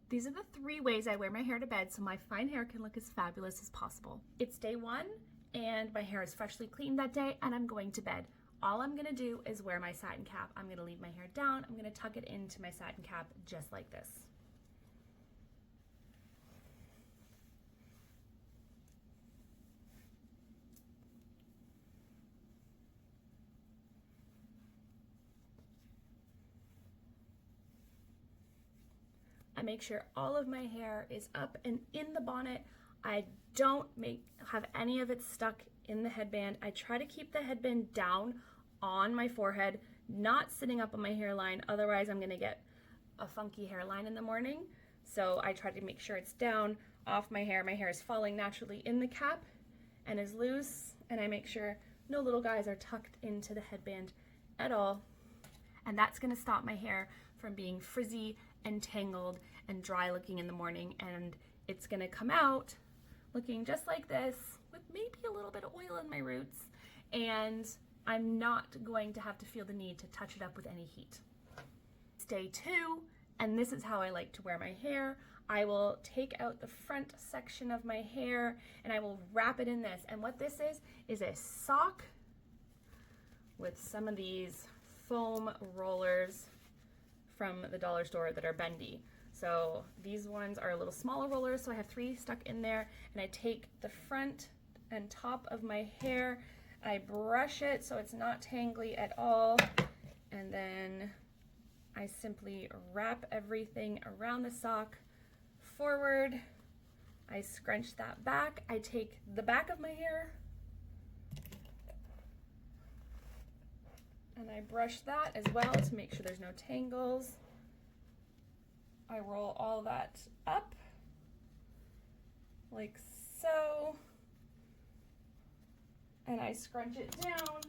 These are the 3 ways I wear my hair to bed so my fine hair can look as fabulous as possible. It's day 1 and my hair is freshly cleaned that day and I'm going to bed. All I'm gonna do is wear my satin cap. I'm gonna leave my hair down. I'm gonna tuck it into my satin cap just like this. I make sure all of my hair is up and in the bonnet. I don't have any of it stuck in the headband. I try to keep the headband down on my forehead, not sitting up on my hairline. Otherwise, I'm gonna get a funky hairline in the morning. So I try to make sure it's down off my hair. My hair is falling naturally in the cap and is loose. And I make sure no little guys are tucked into the headband at all. And that's gonna stop my hair from being frizzy and tangled and dry looking in the morning, and it's gonna come out looking just like this with maybe a little bit of oil in my roots, and I'm not going to have to feel the need to touch it up with any heat. It's day 2, and this is how I like to wear my hair. I will take out the front section of my hair and I will wrap it in this, and what this is a sock with some of these foam rollers from the dollar store that are bendy. So these ones are a little smaller rollers, so I have 3 stuck in there, and I take the front and top of my hair, I brush it so it's not tangly at all, and then I simply wrap everything around the sock forward. I scrunch that back. I take the back of my hair and I brush that as well to make sure there's no tangles. I roll all that up like so, and I scrunch it down.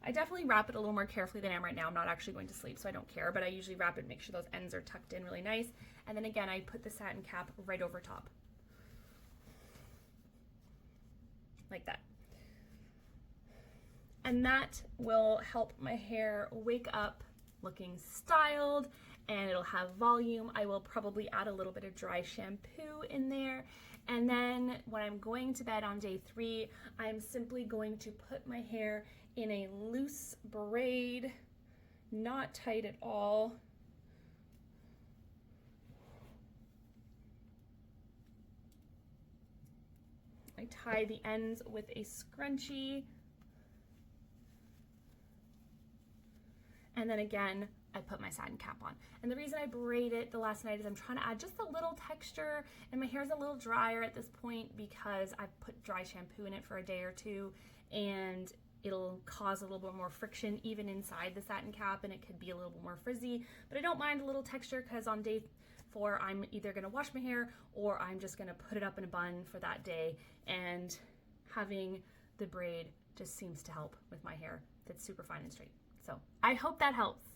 I definitely wrap it a little more carefully than I am right now. I'm not actually going to sleep, so I don't care, but I usually wrap it, make sure those ends are tucked in really nice. And then again, I put the satin cap right over top. Like that. And that will help my hair wake up looking styled, and it'll have volume. I will probably add a little bit of dry shampoo in there. And then when I'm going to bed on day 3, I'm simply going to put my hair in a loose braid, not tight at all. I tie the ends with a scrunchie. And then again, I put my satin cap on. And the reason I braid it the last night is I'm trying to add just a little texture, and my hair's a little drier at this point because I've put dry shampoo in it for a day or 2, and it'll cause a little bit more friction even inside the satin cap, and it could be a little bit more frizzy. But I don't mind a little texture because on day 4, I'm either gonna wash my hair or I'm just gonna put it up in a bun for that day, and having the braid just seems to help with my hair that's super fine and straight. So I hope that helps.